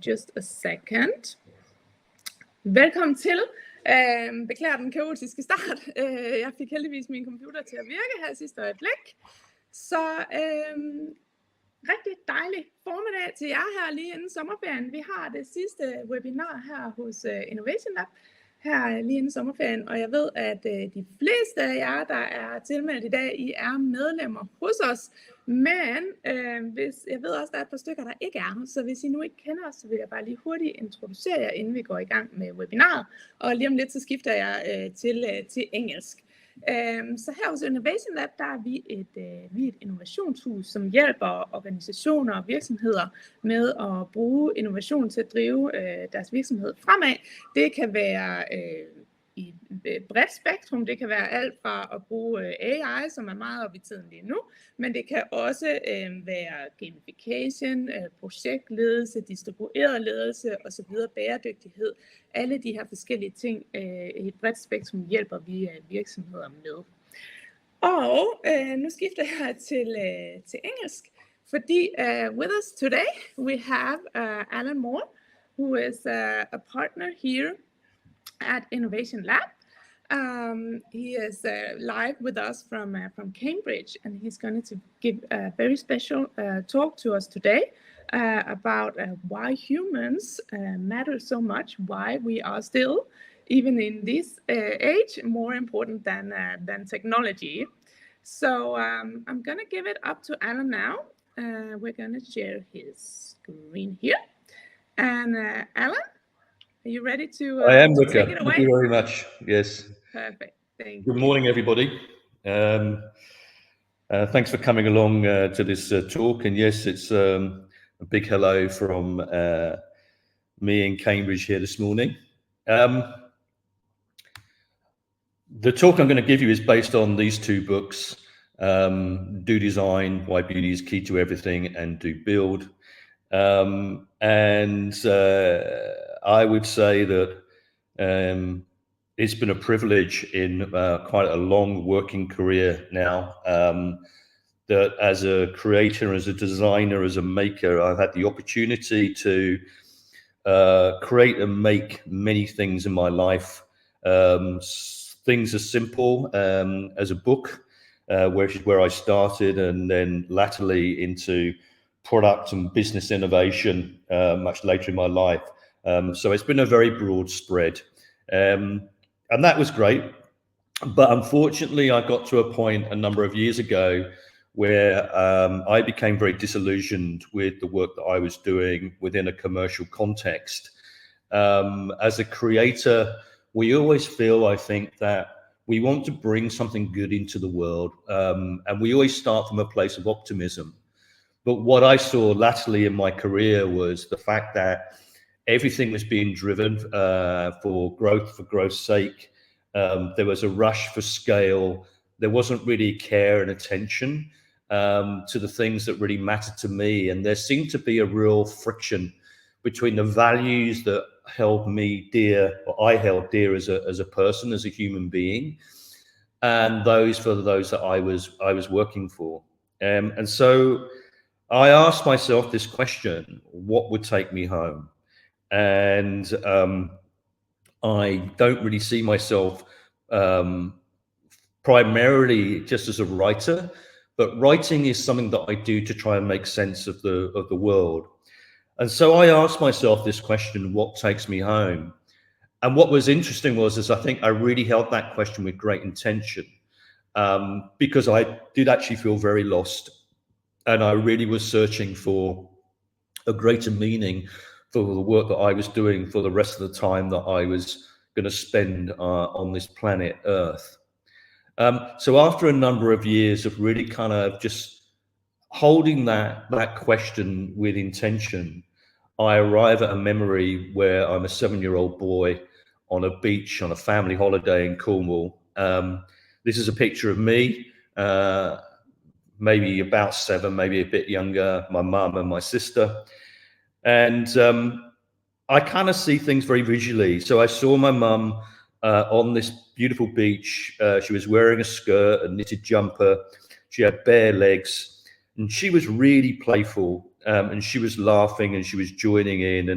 Just a second. Velkommen til. Beklager den kaotiske start. Jeg fik heldigvis min computer til at virke her sidste øjeblik. Så rigtig dejlig formiddag til jer her lige inden sommerferien. Vi har det sidste webinar her hos Innovation Lab her lige inden sommerferien, og jeg ved, at de fleste af jer, der er tilmeldt i dag, I er medlemmer hos os. Men jeg ved også, at der er et par stykker, der ikke er, så hvis I nu ikke kender os, så vil jeg bare lige hurtigt introducere jer, inden vi går i gang med webinaret. Og lige om lidt, så skifter jeg til engelsk. Så her hos Innovation Lab, der er vi et innovationshus, som hjælper organisationer og virksomheder med at bruge innovation til at drive deres virksomhed fremad. Det kan være i et bredt spektrum. Det kan være alt fra at bruge AI, som er meget op i tiden lige nu, men det kan også være gamification, projektledelse, distribueret ledelse osv., bæredygtighed. Alle de her forskellige ting i et bredt spektrum hjælper vi virksomheder med. Og nu skifter jeg til engelsk, fordi with us today we have Alan Moore, who is a partner here at Innovation Lab. He is live with us from Cambridge, and he's going to give a very special talk to us today about why humans matter so much, why we are still, even in this age, more important than technology. So I'm going to give it up to Alan now. We're going to share his screen here. And Alan, are you ready to I am, take it away? Thank you very much. Yes. Perfect. Thank Good you. morning, everybody. Thanks for coming along to this talk. And yes, it's a big hello from me in Cambridge here this morning. The talk I'm going to give you is based on these two books, Do Design, Why Beauty is Key to Everything, and Do Build. I would say that it's been a privilege in quite a long working career now, that as a creator, as a designer, as a maker, I've had the opportunity to create and make many things in my life. Things as simple as a book, which is where I started, and then latterly into product and business innovation much later in my life. So it's been a very broad spread. And that was great. But unfortunately, I got to a point a number of years ago where I became very disillusioned with the work that I was doing within a commercial context. As a creator, we always feel, I think, that we want to bring something good into the world. And we always start from a place of optimism. But what I saw latterly in my career was the fact that everything was being driven for growth's sake. There was a rush for scale. There wasn't really care and attention to the things that really mattered to me. And there seemed to be a real friction between the values that held me dear, or I held dear as a person, as a human being, and those that I was working for. And so I asked myself this question: what would take me home? And I don't really see myself primarily just as a writer, but writing is something that I do to try and make sense of the world. And so I asked myself this question: what takes me home? And what was interesting is I think I really held that question with great intention, because I did actually feel very lost, and I really was searching for a greater meaning for the work that I was doing for the rest of the time that I was going to spend on this planet Earth. So after a number of years of really kind of just holding that question with intention, I arrive at a memory where I'm a 7-year-old boy on a beach on a family holiday in Cornwall. This is a picture of me, maybe about 7, maybe a bit younger, my mum and my sister. And I kind of see things very visually. So I saw my mum on this beautiful beach. She was wearing a skirt, a knitted jumper. She had bare legs, and she was really playful. and she was laughing and she was joining in,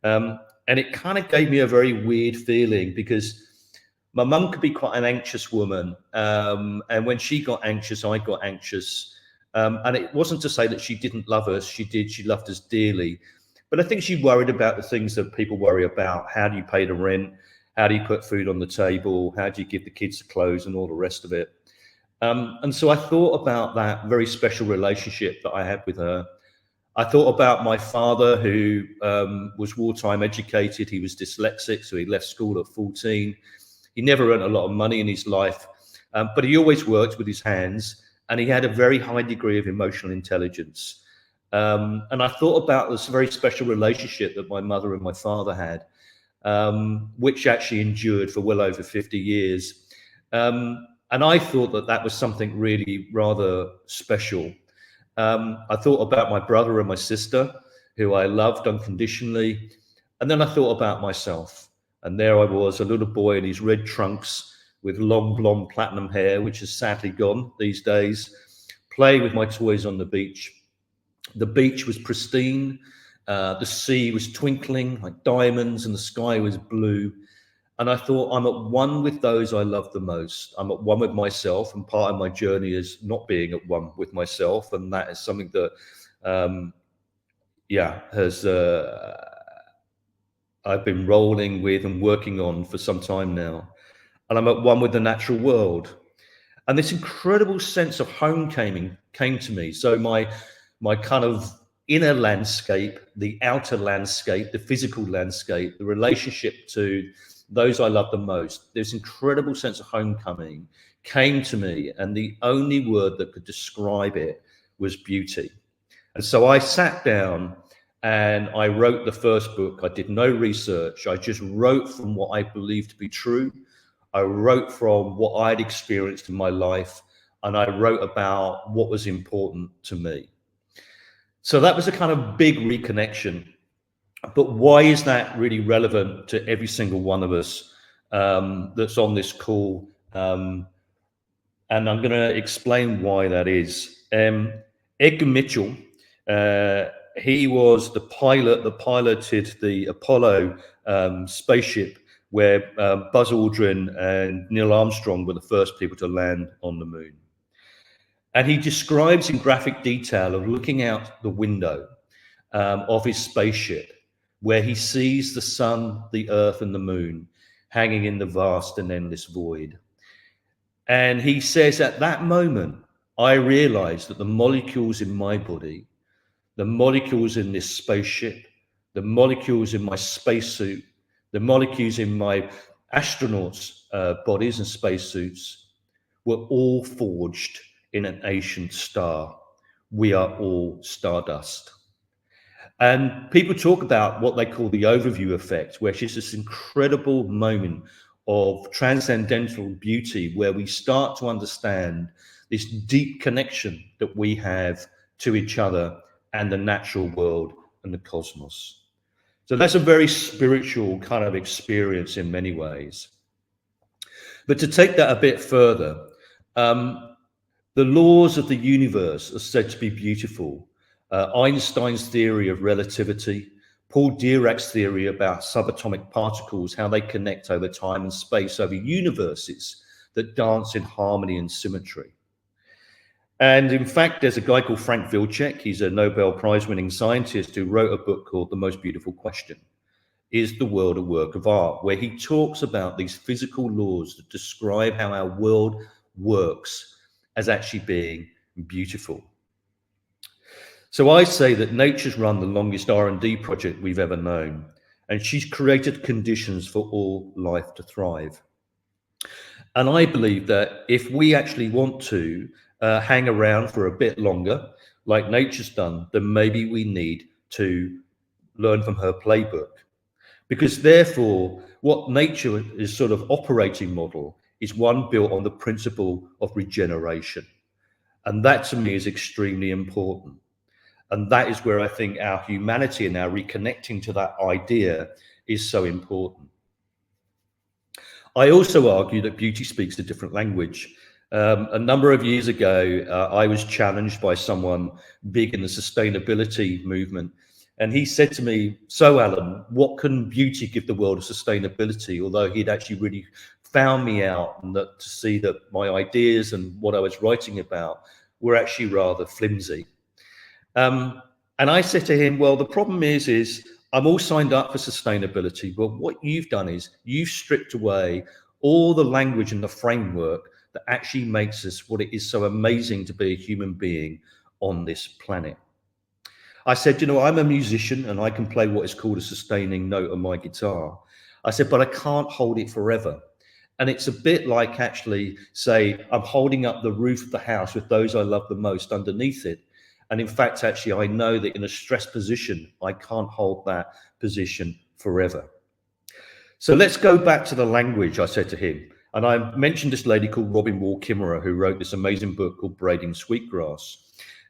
and it kind of gave me a very weird feeling, because my mum could be quite an anxious woman, and when she got anxious, I got anxious. And it wasn't to say that she didn't love us. She did. She loved us dearly. But I think she worried about the things that people worry about. How do you pay the rent? How do you put food on the table? How do you give the kids the clothes and all the rest of it? And so I thought about that very special relationship that I had with her. I thought about my father, who was wartime educated. He was dyslexic, so he left school at 14. He never earned a lot of money in his life, but he always worked with his hands, and he had a very high degree of emotional intelligence. And I thought about this very special relationship that my mother and my father had, which actually endured for well over 50 years. And I thought that that was something really rather special. I thought about my brother and my sister, who I loved unconditionally. And then I thought about myself. And there I was, a little boy in his red trunks with long blonde platinum hair, which is sadly gone these days, playing with my toys on the beach. The beach was pristine. The sea was twinkling like diamonds, and the sky was blue. And I thought, I'm at one with those I love the most. I'm at one with myself, and part of my journey is not being at one with myself. And that is something that, has I've been rolling with and working on for some time now. And I'm at one with the natural world. And this incredible sense of home came to me. So my kind of inner landscape, the outer landscape, the physical landscape, the relationship to those I love the most, this incredible sense of homecoming came to me, and the only word that could describe it was beauty. And so I sat down and I wrote the first book. I did no research. I just wrote from what I believed to be true. I wrote from what I'd experienced in my life, and I wrote about what was important to me. So that was a kind of big reconnection. But why is that really relevant to every single one of us that's on this call? And I'm going to explain why that is. Edgar Mitchell, he was the pilot that piloted the Apollo spaceship, where Buzz Aldrin and Neil Armstrong were the first people to land on the moon. And he describes in graphic detail of looking out the window of his spaceship, where he sees the sun, the earth, and the moon hanging in the vast and endless void. And he says, at that moment, I realized that the molecules in my body, the molecules in this spaceship, the molecules in my spacesuit, the molecules in my astronauts' bodies and spacesuits were all forged in an ancient star. We are all stardust. And people talk about what they call the overview effect, which is this incredible moment of transcendental beauty where we start to understand this deep connection that we have to each other and the natural world and the cosmos. So that's a very spiritual kind of experience in many ways. But to take that a bit further, the laws of the universe are said to be beautiful. Einstein's theory of relativity, Paul Dirac's theory about subatomic particles, how they connect over time and space, over universes that dance in harmony and symmetry. And in fact, there's a guy called Frank Wilczek. He's a Nobel Prize-winning scientist who wrote a book called The Most Beautiful Question: Is the world a work of art? Where he talks about these physical laws that describe how our world works as actually being beautiful. So I say that nature's run the longest R&D project we've ever known, and she's created conditions for all life to thrive. And I believe that if we actually want to hang around for a bit longer, like nature's done, then maybe we need to learn from her playbook. Because therefore, what nature is sort of operating model is one built on the principle of regeneration. And that to me is extremely important. And that is where I think our humanity and our reconnecting to that idea is so important. I also argue that beauty speaks a different language. A number of years ago, I was challenged by someone big in the sustainability movement. And he said to me, so Alan, what can beauty give the world of sustainability? Although he'd actually really found me out and to see that my ideas and what I was writing about were actually rather flimsy. And I said to him, well, the problem is I'm all signed up for sustainability, but what you've done is you've stripped away all the language and the framework that actually makes us what it is so amazing to be a human being on this planet. I said, you know, I'm a musician and I can play what is called a sustaining note on my guitar. I said, but I can't hold it forever. And it's a bit like actually say, I'm holding up the roof of the house with those I love the most underneath it. And in fact, actually, I know that in a stressed position, I can't hold that position forever. So let's go back to the language, I said to him. And I mentioned this lady called Robin Wall Kimmerer, who wrote this amazing book called Braiding Sweetgrass.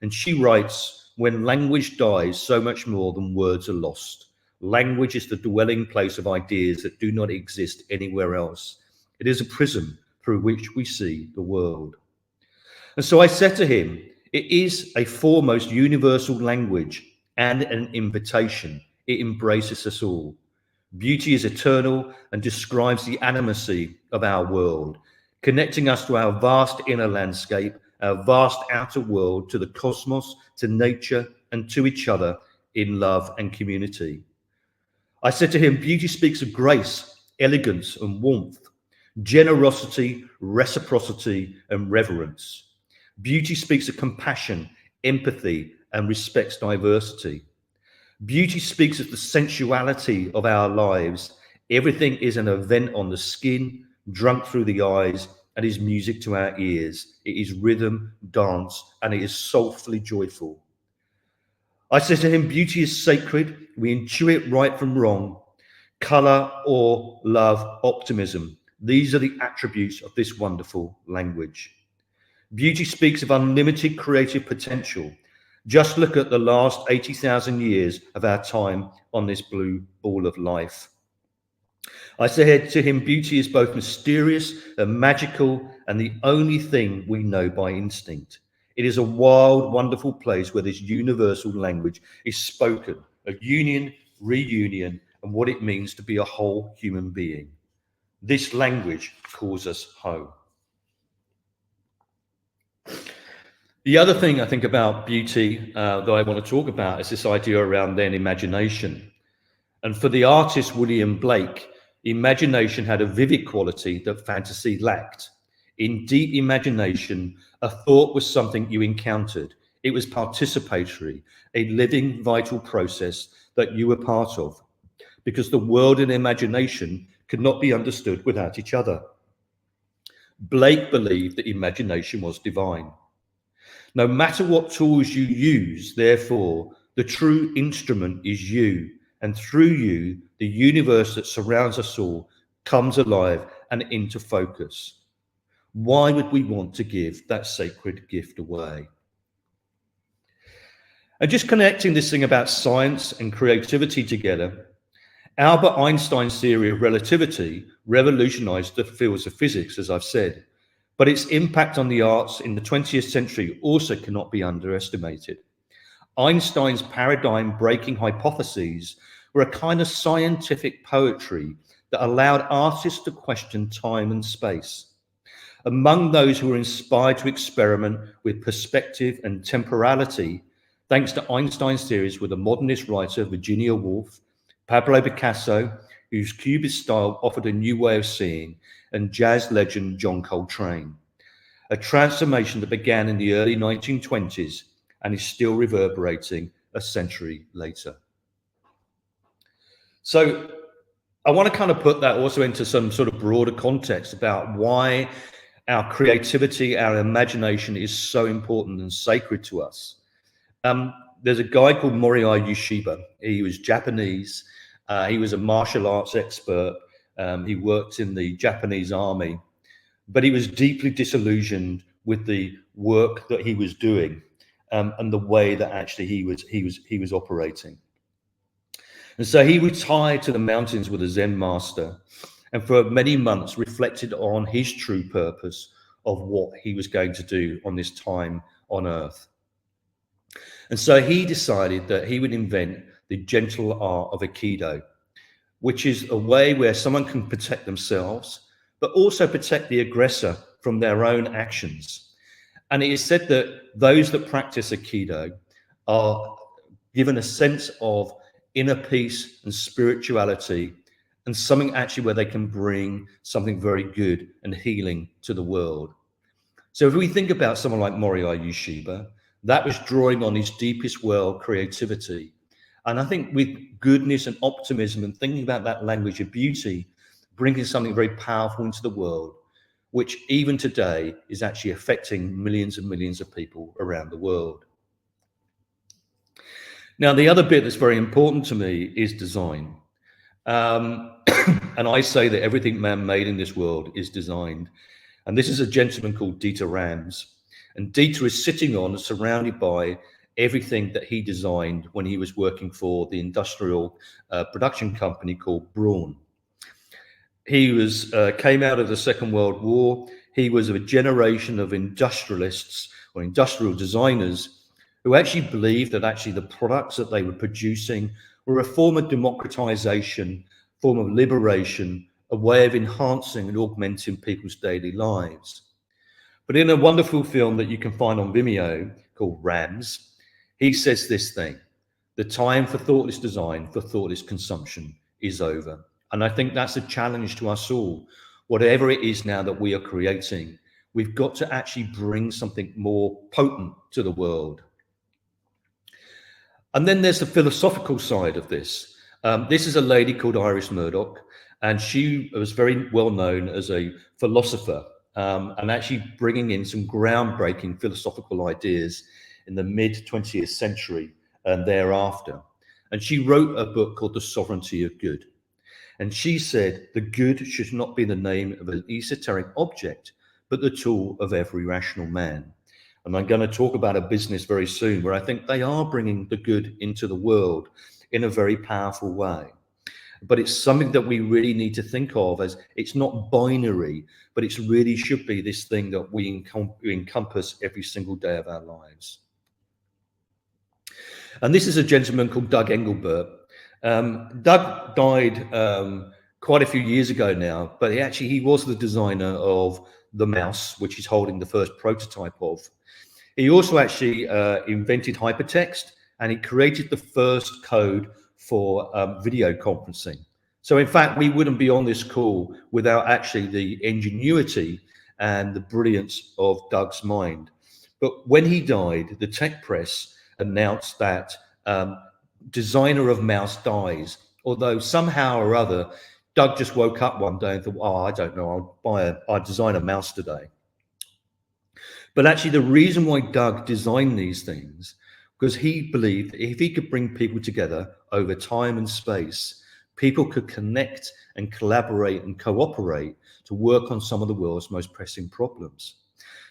And she writes, when language dies, so much more than words are lost. Language is the dwelling place of ideas that do not exist anywhere else. It is a prism through which we see the world. And so I said to him, it is a foremost universal language and an invitation. It embraces us all. Beauty is eternal and describes the animacy of our world, connecting us to our vast inner landscape, our vast outer world, to the cosmos, to nature, and to each other in love and community. I said to him, beauty speaks of grace, elegance, and warmth, generosity, reciprocity, and reverence. Beauty speaks of compassion, empathy, and respects diversity. Beauty speaks of the sensuality of our lives. Everything is an event on the skin, drunk through the eyes, and is music to our ears. It is rhythm, dance, and it is soulfully joyful. I said to him, beauty is sacred. We intuit right from wrong. Color, awe, love, optimism. These are the attributes of this wonderful language. Beauty speaks of unlimited creative potential. Just look at the last 80,000 years of our time on this blue ball of life. I said to him, beauty is both mysterious and magical and the only thing we know by instinct. It is a wild, wonderful place where this universal language is spoken, a union, reunion, and what it means to be a whole human being. This language calls us home. The other thing I think about beauty that I want to talk about is this idea around then imagination. And for the artist William Blake, imagination had a vivid quality that fantasy lacked. In deep imagination, a thought was something you encountered. It was participatory, a living, vital process that you were part of, because the world and imagination could not be understood without each other. Blake believed that imagination was divine. No matter what tools you use, therefore, the true instrument is you, and through you, the universe that surrounds us all comes alive and into focus. Why would we want to give that sacred gift away? And just connecting this thing about science and creativity together, Albert Einstein's theory of relativity revolutionized the fields of physics, as I've said. But its impact on the arts in the 20th century also cannot be underestimated. Einstein's paradigm-breaking hypotheses were a kind of scientific poetry that allowed artists to question time and space. Among those who were inspired to experiment with perspective and temporality, thanks to Einstein's theories, were the modernist writer Virginia Woolf, Pablo Picasso, whose Cubist style offered a new way of seeing, and jazz legend John Coltrane. A transformation that began in the early 1920s and is still reverberating a century later. So I want to kind of put that also into some sort of broader context about why our creativity, our imagination is so important and sacred to us. There's a guy called Morihei Ueshiba. He was Japanese. He was a martial arts expert. He worked in the Japanese army, but he was deeply disillusioned with the work that he was doing and the way that actually he was operating. And so he retired to the mountains with a Zen master, and for many months reflected on his true purpose of what he was going to do on this time on Earth. And so he decided that he would invent the gentle art of Aikido, which is a way where someone can protect themselves, but also protect the aggressor from their own actions. And it is said that those that practice Aikido are given a sense of inner peace and spirituality, and something actually where they can bring something very good and healing to the world. So if we think about someone like Morihei Ueshiba, that was drawing on his deepest well, creativity. And I think with goodness and optimism and thinking about that language of beauty, bringing something very powerful into the world, which even today is actually affecting millions and millions of people around the world. Now, the other bit that's very important to me is design. And I say that everything man-made in this world is designed. And this is a gentleman called Dieter Rams. And Dieter is sitting on and surrounded by everything that he designed when he was working for the industrial production company called Braun. He was came out of the Second World War. He was of a generation of industrialists or industrial designers who actually believed that actually the products that they were producing were a form of democratization, form of liberation, a way of enhancing and augmenting people's daily lives. But in a wonderful film that you can find on Vimeo called Rams, he says this thing: the time for thoughtless design, for thoughtless consumption is over. And I think that's a challenge to us all. Whatever it is now that we are creating, we've got to actually bring something more potent to the world. And then there's the philosophical side of this. This is a lady called Iris Murdoch, and she was very well known as a philosopher, and actually bringing in some groundbreaking philosophical ideas in the mid-20th century and thereafter. And she wrote a book called The Sovereignty of Good. And she said, the good should not be the name of an esoteric object, but the tool of every rational man. And I'm going to talk about a business very soon where I think they are bringing the good into the world in a very powerful way. But it's something that we really need to think of as it's not binary, but it really should be this thing that we encompass every single day of our lives. And this is a gentleman called Doug Engelbart. Doug died quite a few years ago now, but he was the designer of the mouse, which he's holding the first prototype of. He also actually invented hypertext, and he created the first code for video conferencing. So in fact, we wouldn't be on this call without actually the ingenuity and the brilliance of Doug's mind. But when he died, the tech press announced that designer of mouse dies, although somehow or other, Doug just woke up one day and thought, oh, I don't know, I'll design a mouse today. But actually the reason why Doug designed these things, because he believed that if he could bring people together over time and space, people could connect and collaborate and cooperate to work on some of the world's most pressing problems.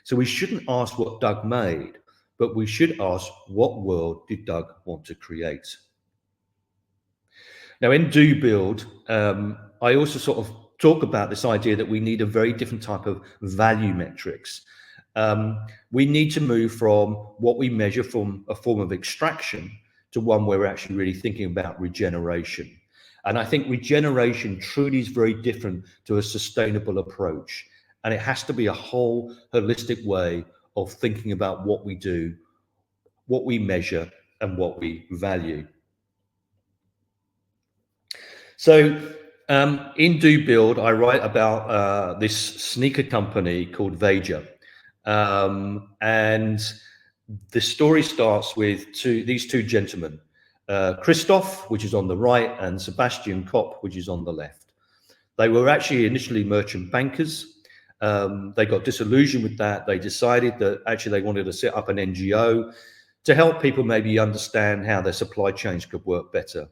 So we shouldn't ask what Doug made, but we should ask, what world did Doug want to create? Now in Do Build, I also sort of talk about this idea that we need a very different type of value metrics. We need to move from what we measure from a form of extraction to one where we're actually really thinking about regeneration. And I think regeneration truly is very different to a sustainable approach. And it has to be a whole holistic way of thinking about what we do, what we measure, and what we value. So in Do Build, I write about this sneaker company called Veja. And the story starts with these two gentlemen, Christoph, which is on the right, and Sebastian Kopp, which is on the left. They were actually initially merchant bankers. They got disillusioned with that. They decided that actually they wanted to set up an NGO to help people maybe understand how their supply chains could work better.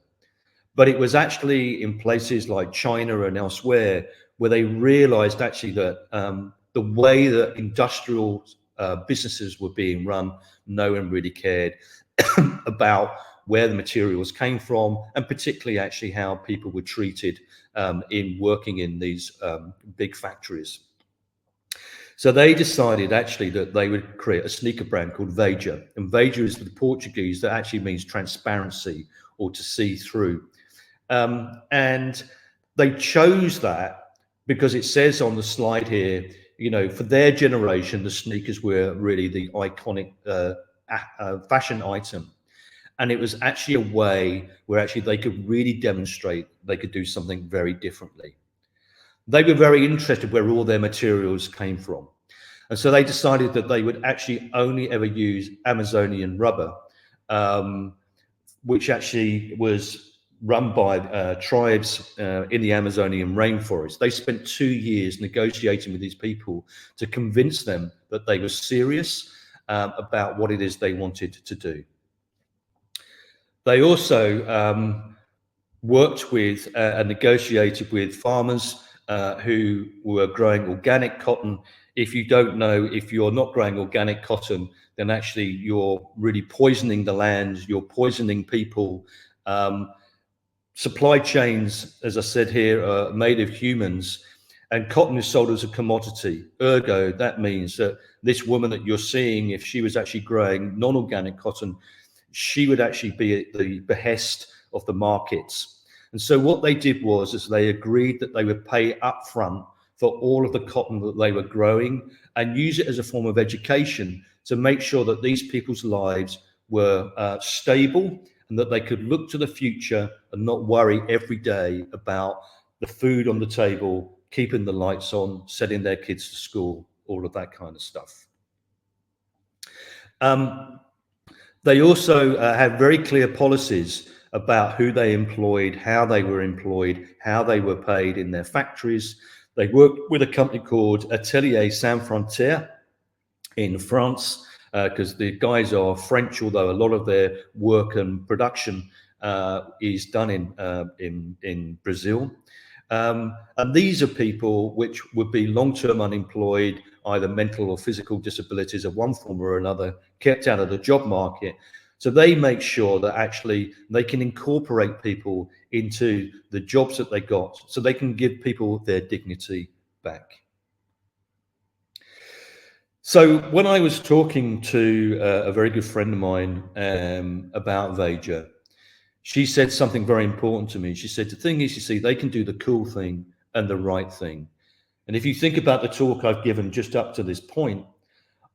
But it was actually in places like China and elsewhere where they realized actually that the way that industrial businesses were being run, no one really cared about where the materials came from, and particularly actually how people were treated in working in these big factories. So they decided actually that they would create a sneaker brand called Veja. And Veja is the Portuguese that actually means transparency or to see through. And they chose that because it says on the slide here, you know, for their generation, the sneakers were really the iconic fashion item. And it was actually a way where actually they could really demonstrate they could do something very differently. They were very interested where all their materials came from. And so they decided that they would actually only ever use Amazonian rubber, which actually was run by tribes in the Amazonian rainforest. They spent 2 years negotiating with these people to convince them that they were serious about what it is they wanted to do. They also worked with and negotiated with farmers who were growing organic cotton. If you don't know, if you're not growing organic cotton, then actually you're really poisoning the land, you're poisoning people. Supply chains, as I said here, are made of humans, and cotton is sold as a commodity. Ergo, that means that this woman that you're seeing, if she was actually growing non-organic cotton, she would actually be at the behest of the markets. And so what they did was they agreed that they would pay upfront for all of the cotton that they were growing and use it as a form of education to make sure that these people's lives were stable and that they could look to the future and not worry every day about the food on the table, keeping the lights on, sending their kids to school, all of that kind of stuff. They also had very clear policies about who they employed, how they were employed, how they were paid in their factories. They worked with a company called Atelier Sans Frontières in France, because the guys are French, although a lot of their work and production is done in Brazil. And these are people which would be long-term unemployed, either mental or physical disabilities of one form or another, kept out of the job market. So they make sure that actually they can incorporate people into the jobs that they got, so they can give people their dignity back. So when I was talking to a very good friend of mine about Veja, she said something very important to me. She said, the thing is, you see, they can do the cool thing and the right thing. And if you think about the talk I've given just up to this point,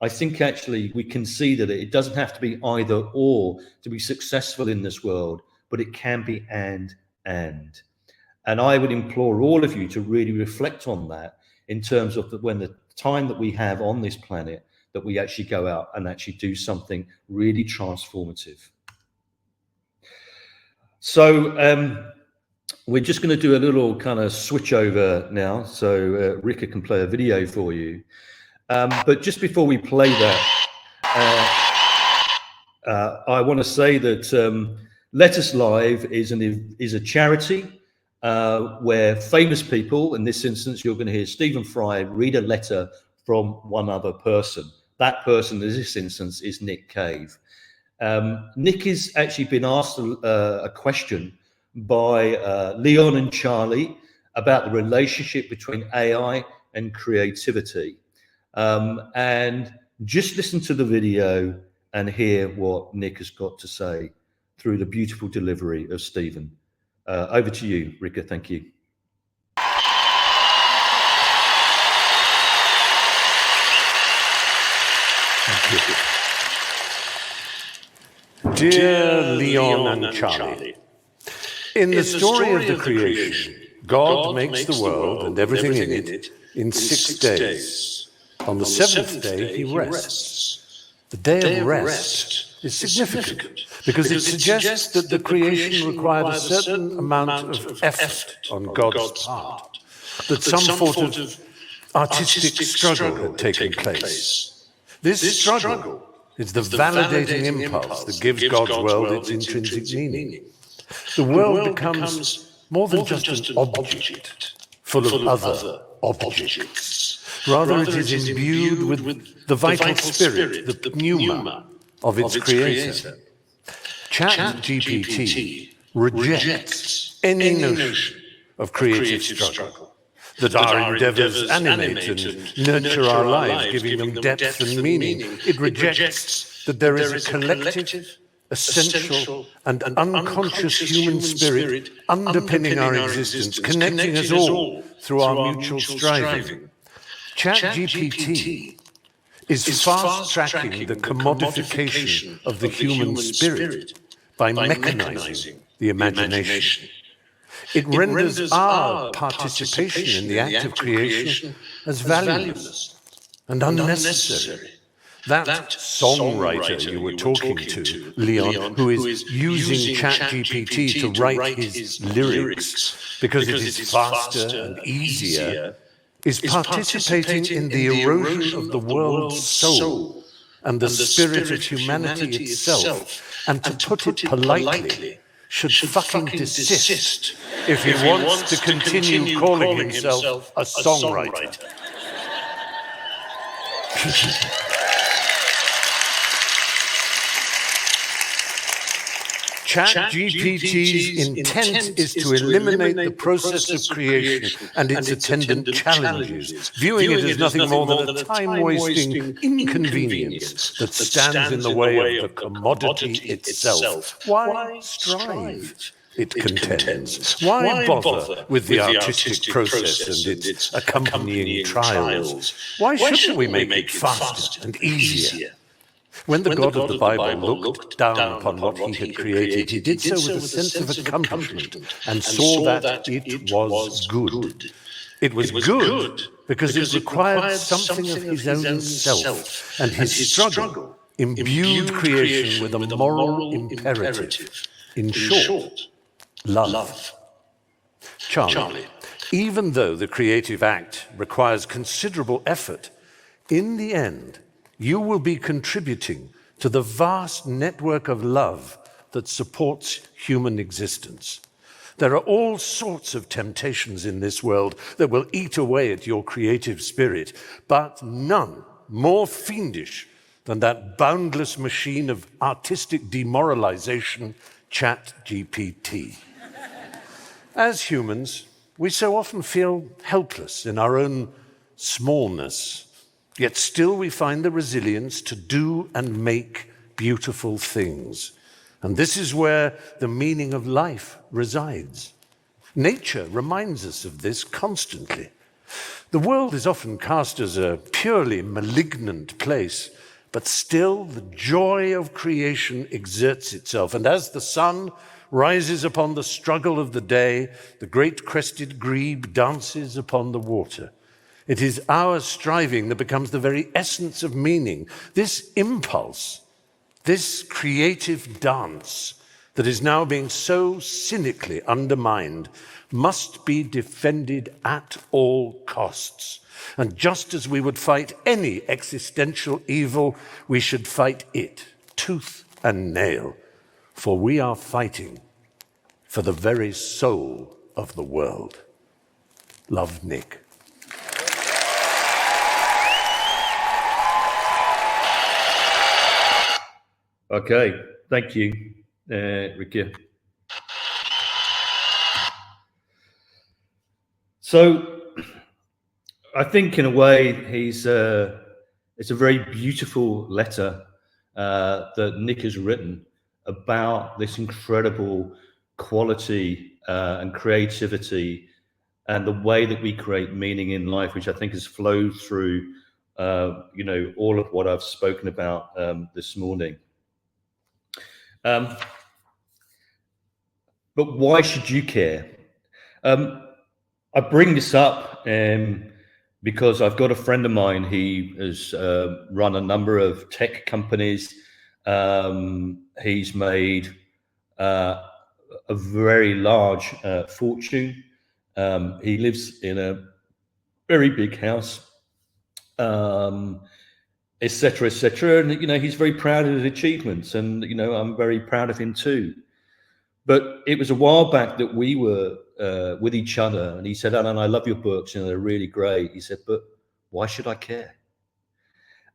I think actually we can see that it doesn't have to be either or to be successful in this world, but it can be and. And I would implore all of you to really reflect on that in terms of when the time that we have on this planet, that we actually go out and actually do something really transformative. So we're just going to do a little kind of switch over now, so Rika can play a video for you. But just before we play that, I want to say that Let Us Live is a charity where famous people, in this instance, you're going to hear Stephen Fry read a letter from one other person. That person, in this instance, is Nick Cave. Nick has actually been asked a question by Leon and Charlie about the relationship between AI and creativity. And just listen to the video and hear what Nick has got to say through the beautiful delivery of Stephen. Over to you, Rika. Thank you. Thank you. Dear Leon and Charlie, in the story of the creation, God makes the world and everything in it in 6 days. On the seventh day, he rests. The day of rest is significant because it suggests that the creation required a certain amount of effort on God's part, that some sort of artistic struggle had taken place. This struggle is the validating impulse that gives God's world its intrinsic meaning. The world becomes more than just an object full of other objects. Rather, it is imbued with the vital spirit, the pneuma of its creator. ChatGPT rejects any notion of creative struggle. that our endeavors animate and nurture our lives, giving them depth and meaning. It rejects that there is a collective, essential and unconscious human spirit underpinning our existence, connecting us all through our mutual striving. ChatGPT is fast-tracking the commodification of the human spirit by mechanizing the imagination. It renders our participation in the act of creation as valueless and unnecessary. That songwriter you were talking to, Leon, who is using ChatGPT to write his lyrics because it is faster and easier, is participating in the erosion of the world's soul and the spirit of humanity itself. And to put it politely, should fucking desist if he wants to continue calling himself a songwriter. ChatGPT's intent is to eliminate the process of creation and its attendant challenges, viewing it as nothing more than a time-wasting inconvenience that stands in the way of the commodity itself. Why strive? It contends. Why bother with the artistic process and its accompanying trials? Why shouldn't we make it faster and easier? When the God of the Bible looked down upon what he had created, he did so with a sense of accomplishment and saw that it was good. It was good because it required something of his own self, and his struggle imbued creation with a moral imperative. In short, love. Charlie, even though the creative act requires considerable effort, in the end, you will be contributing to the vast network of love that supports human existence. There are all sorts of temptations in this world that will eat away at your creative spirit, but none more fiendish than that boundless machine of artistic demoralization, ChatGPT. As humans, we so often feel helpless in our own smallness. Yet still we find the resilience to do and make beautiful things. And this is where the meaning of life resides. Nature reminds us of this constantly. The world is often cast as a purely malignant place, but still the joy of creation exerts itself. And as the sun rises upon the struggle of the day, the great crested grebe dances upon the water. It is our striving that becomes the very essence of meaning. This impulse, this creative dance that is now being so cynically undermined must be defended at all costs. And just as we would fight any existential evil, we should fight it tooth and nail, for we are fighting for the very soul of the world. Love, Nick. Okay, thank you, Ricky. So, I think in a way it's a very beautiful letter that Nick has written about this incredible quality and creativity and the way that we create meaning in life, which I think has flowed through, all of what I've spoken about this morning. But why should you care? I bring this up because I've got a friend of mine. He has run a number of tech companies. He's made a very large fortune. He lives in a very big house, et cetera, et cetera. And, he's very proud of his achievements. And, I'm very proud of him too. But it was a while back that we were with each other. And he said, Alan, I love your books. They're really great. He said, but why should I care?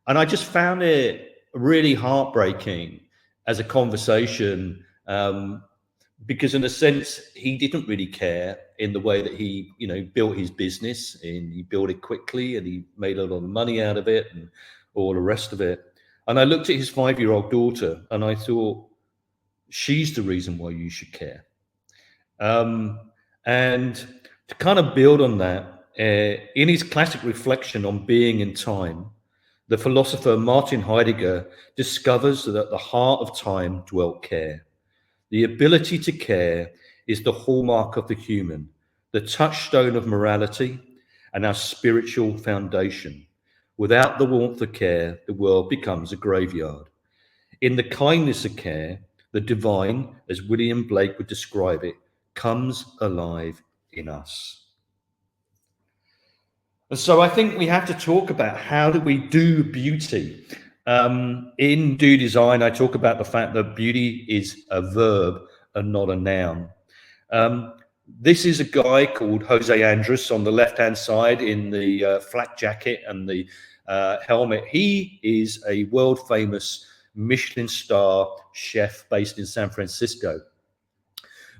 And I just found it really heartbreaking as a conversation, because in a sense, he didn't really care. in the way that he, built his business, and he built it quickly, and he made a lot of money out of it, and all the rest of it. And I looked at his 5-year-old daughter, and I thought, she's the reason why you should care. And to kind of build on that, in his classic reflection on being in time, the philosopher Martin Heidegger discovers that at the heart of time dwelt care. The ability to care is the hallmark of the human, the touchstone of morality, and our spiritual foundation. Without the warmth of care, the world becomes a graveyard. In the kindness of care, the divine, as William Blake would describe it, comes alive in us. And so I think we have to talk about, how do we do beauty? In Do Design, I talk about the fact that beauty is a verb and not a noun. This is a guy called Jose Andres on the left-hand side in the flak jacket and the helmet. He is a world-famous Michelin star chef based in San Francisco.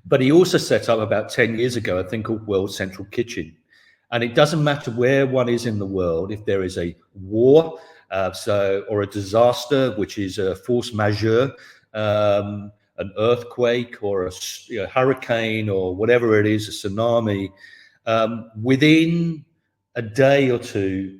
But he also set up about 10 years ago a thing called World Central Kitchen. And it doesn't matter where one is in the world, if there is a war or a disaster, which is a force majeure, an earthquake or a hurricane or whatever it is, a tsunami, within a day or two,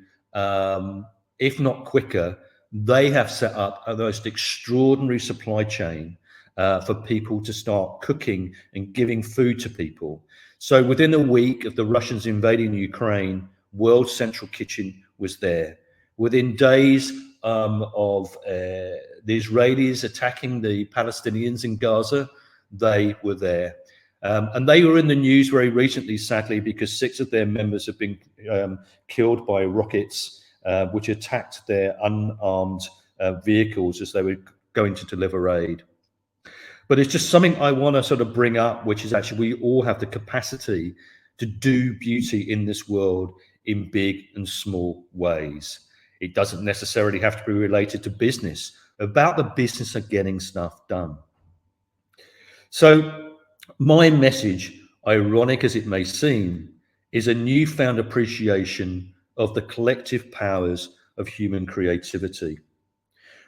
if not quicker, they have set up a most extraordinary supply chain for people to start cooking and giving food to people. So within a week of the Russians invading Ukraine, World Central Kitchen was there. Within days of the Israelis attacking the Palestinians in Gaza, they were there. And they were in the news very recently, sadly, because 6 of their members have been killed by rockets which attacked their unarmed vehicles as they were going to deliver aid. But it's just something I want to sort of bring up, which is actually we all have the capacity to do beauty in this world in big and small ways. It doesn't necessarily have to be related to business, about the business of getting stuff done. So my message, ironic as it may seem, is a newfound appreciation of the collective powers of human creativity.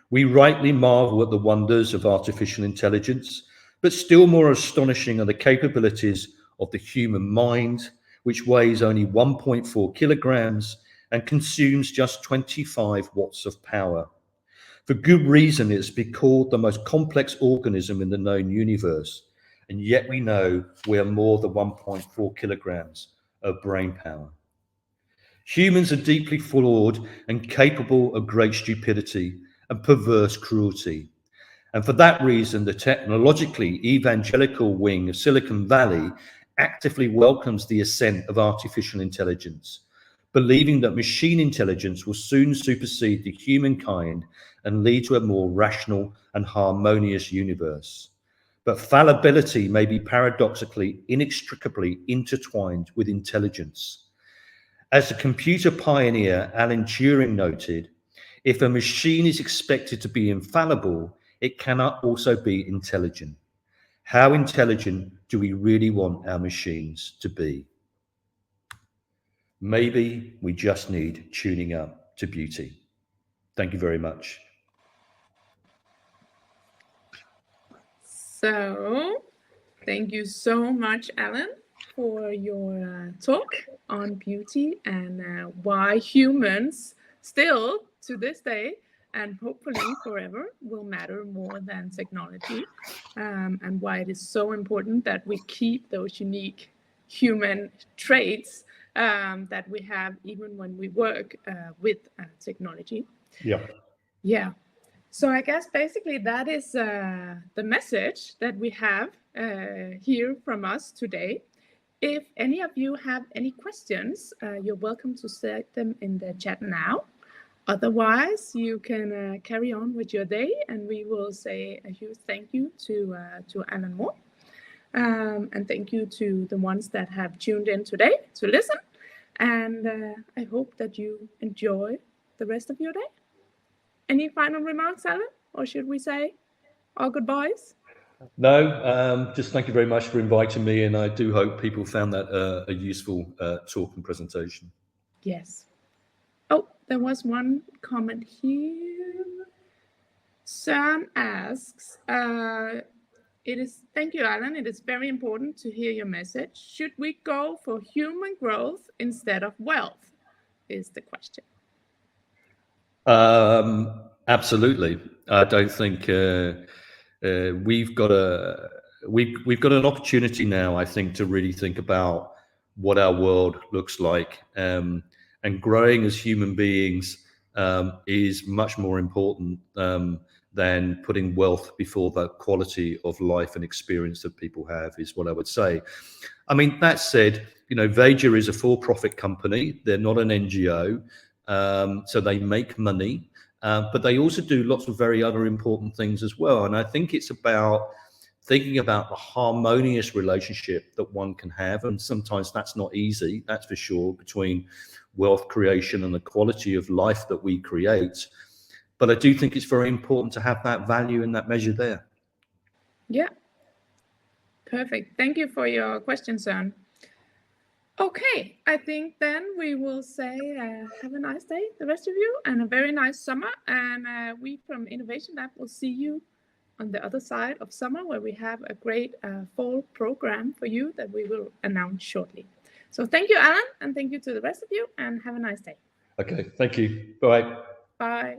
We rightly marvel at the wonders of artificial intelligence, but still more astonishing are the capabilities of the human mind, which weighs only 1.4 kilograms and consumes just 25 watts of power. For good reason, it's been called the most complex organism in the known universe, and yet we know we are more than 1.4 kilograms of brain power. Humans are deeply flawed and capable of great stupidity and perverse cruelty. And for that reason, the technologically evangelical wing of Silicon Valley actively welcomes the ascent of artificial intelligence, believing that machine intelligence will soon supersede the humankind and lead to a more rational and harmonious universe. But fallibility may be paradoxically inextricably intertwined with intelligence. As the computer pioneer Alan Turing noted, if a machine is expected to be infallible, it cannot also be intelligent. How intelligent do we really want our machines to be? Maybe we just need tuning up to beauty. Thank you very much. So, thank you so much, Alan, for your talk on beauty and why humans still, to this day, and hopefully forever, will matter more than technology, and why it is so important that we keep those unique human traits that we have even when we work with technology. Yeah. So I guess basically that is the message that we have here from us today. If any of you have any questions, you're welcome to set them in the chat now. Otherwise, you can carry on with your day, and we will say a huge thank you to Alan Moore. And thank you to the ones that have tuned in today to listen. And I hope that you enjoy the rest of your day. Any final remarks, Alan? Or should we say our goodbyes? No, just thank you very much for inviting me, and I do hope people found that a useful talk and presentation. Yes. Oh, there was one comment here. Søren asks, thank you, Alan. It is very important to hear your message. Should we go for human growth instead of wealth? Is the question. Absolutely. I don't think we've got an opportunity now, I think, to really think about what our world looks like, and growing as human beings is much more important than putting wealth before the quality of life and experience that people have, is what I would say. I mean, that said, Veja is a for-profit company. They're not an NGO, so they make money. But they also do lots of very other important things as well. And I think it's about thinking about the harmonious relationship that one can have. And sometimes that's not easy, that's for sure, between wealth creation and the quality of life that we create. But I do think it's very important to have that value and that measure there. Yeah. Perfect. Thank you for your question, Søren. Okay, I think then we will say have a nice day, the rest of you, and a very nice summer. And we from Innovation Lab will see you on the other side of summer, where we have a great fall program for you that we will announce shortly. So thank you, Alan, and thank you to the rest of you, and have a nice day. Okay, thank you. Bye. Bye.